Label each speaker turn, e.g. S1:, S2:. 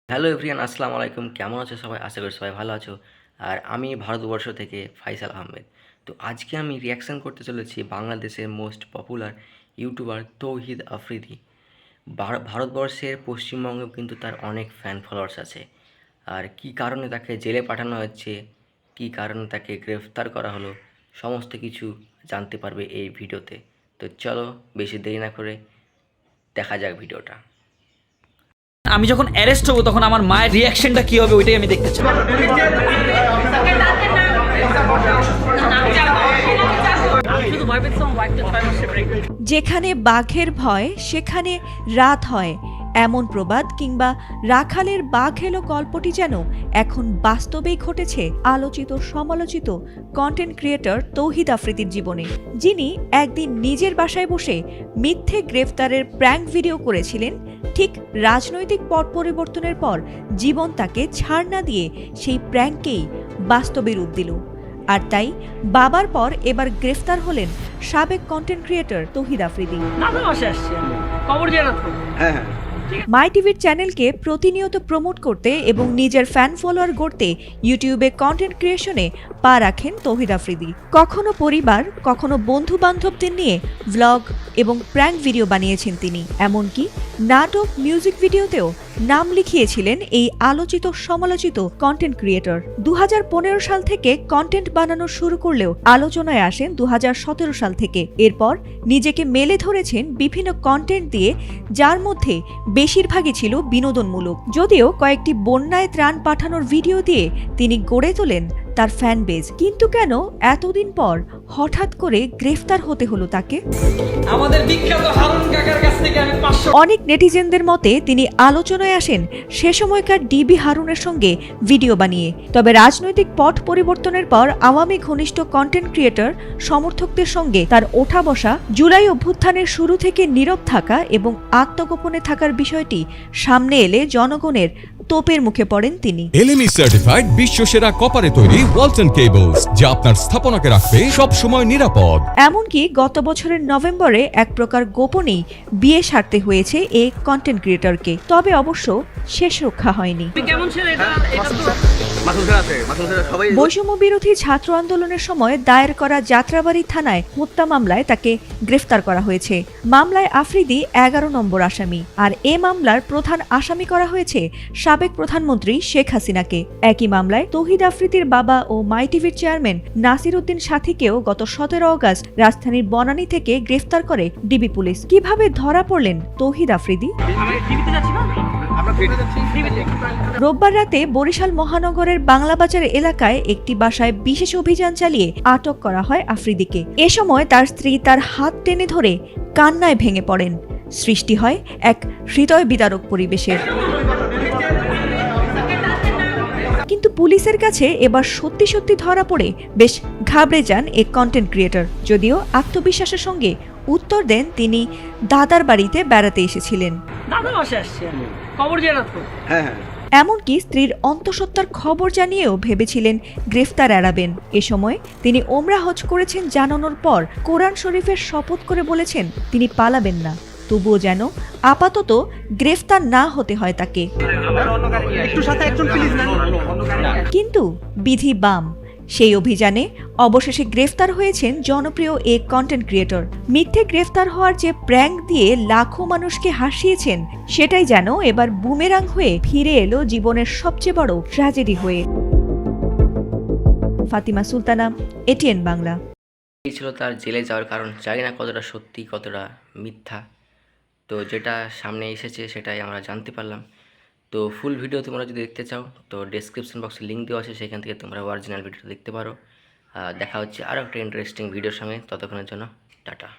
S1: Hello everyone, আসসালামু আলাইকুম। কেমন আছো সবাই? আশা করি সবাই ভালো আছো। আর আমি ভারতবর্ষ থেকে ফাইসাল আহমেদ। তো আজকে আমি রিয়াকশান করতে চলেছি বাংলাদেশের মোস্ট পপুলার ইউটিউবার তৌহিদ আফ্রিদি। ভারতবর্ষের পশ্চিমবঙ্গেও কিন্তু তার অনেক ফ্যান ফলোয়ার্স আছে। আর কী কারণে তাকে জেলে পাঠানো হচ্ছে, কী কারণে তাকে গ্রেফতার করা হলো, সমস্ত কিছু জানতে পারবে এই ভিডিওতে। তো চলো বেশি দেরি না করে দেখা যাক ভিডিওটা।
S2: আমি যখন অ্যারেস্ট হব তখন আমার মায়ের রিয়াকশনটা কি হবে ওইটাই আমি দেখতে চাই।
S3: যেখানে বাঘের ভয় সেখানে রাত হয়, এমন প্রবাদ কিংবা রাখালের বাঘ এলো গল্পটি যেন এখন বাস্তবেই ঘটেছে আলোচিত সমালোচিত কন্টেন্ট ক্রিয়েটর তৌহিদ আফ্রিদির জীবনে, যিনি একদিন নিজের বাসায় বসে মিথ্যে গ্রেফতারের প্র্যাঙ্ক ভিডিও করেছিলেন। ঠিক রাজনৈতিক পট পরিবর্তনের পর জীবন তাকে ছাড় না দিয়ে সেই প্র্যাঙ্ককেই বাস্তবে রূপ দিল। আর তাই বাবার পর এবার গ্রেফতার হলেন সাবেক কন্টেন্ট ক্রিয়েটর তৌহিদ আফ্রিদি। মাই টিভির চ্যানেলকে প্রতিনিয়ত প্রমোট করতে এবং নিজের ফ্যান ফলোয়ার গড়তে ইউটিউবে কন্টেন্ট ক্রিয়েশনে পা রাখেন তৌহিদ আফ্রিদি। কখনো পরিবার, কখনো বন্ধু বান্ধবদের নিয়ে ভ্লগ এবং প্র্যাঙ্ক ভিডিও বানিয়েছেন তিনি। এমনকি নাটক, মিউজিক ভিডিওতেও নাম লিখিয়েছিলেন এই আলোচিত সমালোচিত কন্টেন্ট ক্রিয়েটর। 2015 সাল থেকে কন্টেন্ট বানানো শুরু করলেও আলোচনায় আসেন 2017 সাল থেকে। এরপর নিজেকে মেলে ধরেছেন বিভিন্ন কন্টেন্ট দিয়ে, যার মধ্যে বেশিরভাগই ছিল বিনোদনমূলক। যদিও কয়েকটি বন্যায় ত্রাণ পাঠানোর ভিডিও দিয়ে তিনি গড়ে তোলেন তার ফ্যান বেজ। কিন্তু কেন এতদিন পর হঠাৎ করে গ্রেফতার হতে হলো তাকে?
S2: আমাদের বিখ্যাত হারুন কাকার কাছ থেকে আমি 500।
S3: অনেক নেটিজেনদের মতে তিনি আলোচনায় আসেন সে সময়কার ডিবি হারুনের সঙ্গে ভিডিও বানিয়ে। তবে রাজনৈতিক পট পরিবর্তনের পর আওয়ামী ঘনিষ্ঠ কন্টেন্ট ক্রিয়েটর সমর্থকদের সঙ্গে তার ওঠা বসা, জুলাই অভ্যুত্থানের শুরু থেকে নীরব থাকা এবং আত্মগোপনে থাকার বিষয়টি সামনে এলে জনগণের তোপের মুখে পড়েন তিনি।
S4: এলএমই সার্টিফাইড বিশ্বসেরা কপারে তৈরি ওয়ালটন কেবলস, যা আপনার স্থাপনাকে রাখবে সব সময় নিরাপদ।
S3: এমনকি গত বছরের নভেম্বরে এক প্রকার গোপনেই বিয়ে সারতে হয়েছে এই কন্টেন্ট ক্রিয়েটরকে। তবে অবশ্য শেষ রক্ষা হয়নি। বৈষম্য বিরোধী ছাত্র আন্দোলনের সময় দায়ের করা যাত্রাবাড়ি থানায় হত্যা মামলায় তাকে গ্রেফতার করা হয়েছে। মামলায় আফ্রিদি 11 নম্বর আসামি। আর এ মামলার প্রধান আসামি করা হয়েছে সাবেক প্রধানমন্ত্রী শেখ হাসিনাকে। একই মামলায় তৌহিদ আফ্রিদির বাবা ও মাই টিভির চেয়ারম্যান নাসির উদ্দিন সাথীকেও গত 17 অগস্ট রাজধানীর বনানী থেকে গ্রেফতার করে ডিবি পুলিশ। কিভাবে ধরা পড়লেন তৌহিদ আফ্রিদি? রোববার রাতে বরিশাল মহানগরের বাংলাবাজার এলাকায় একটি বাসায় বিশেষ অভিযান চালিয়ে আটক করা হয় আফ্রিদিকে। এ সময় তার স্ত্রী তার হাত টেনে ধরে কান্নায় ভেঙে পড়েন। সৃষ্টি হয় এক হৃদয় বিদারক পরিবেশের। কিন্তু পুলিশের কাছে এবার সত্যি সত্যি ধরা পড়ে বেশ ঘাবড়ে যান এই কন্টেন্ট ক্রিয়েটর। যদিও আত্মবিশ্বাসের সঙ্গে উত্তর দেন তিনি দাদার বাড়িতে বেড়াতে এসেছিলেন। এমনকি স্ত্রীর অন্তঃসত্ত্বার খবর জানিয়েও ভেবেছিলেন গ্রেফতার এড়াবেন। এ সময় তিনি ওমরা হজ করেছেন জানানোর পর কোরআন শরীফের শপথ করে বলেছেন তিনি পালাবেন না, তবুও যেন আপাতত গ্রেফতার না হতে হয় তাকে। কিন্তু বিধি বাম। সেই অভিযানে অবশেষে গ্রেফতার হয়েছেন জনপ্রিয় এই কন্টেন্ট ক্রিয়েটর। মিথ্যে গ্রেফতার হওয়ার যে প্র্যাঙ্ক দিয়ে লাখো মানুষকে হাসিয়েছেন, সেটাই যেন এবার বুমেরাং হয়ে ফিরে এলো জীবনের সবচেয়ে বড় ট্র্যাজেডি হয়ে। ফাতিমা সুলতানা, এটিএন বাংলা।
S1: এই ছিল তার জেলে যাওয়ার কারণ। জানি না কতটা সত্যি কতটা মিথ্যা, তো যেটা সামনে এসেছে সেটাই আমরা জানতে পারলাম। তো ফুল ভিডিও তোমরা যদি দেখতে চাও তো ডেসক্রিপশন বক্সে লিঙ্ক দেওয়া আছে, সেখান থেকে তোমরা অরিজিনাল ভিডিও দেখতে পারো। দেখা হচ্ছে আরও একটা ইন্টারেস্টিং ভিডিওর সঙ্গে। ততক্ষণের জন্য টাটা।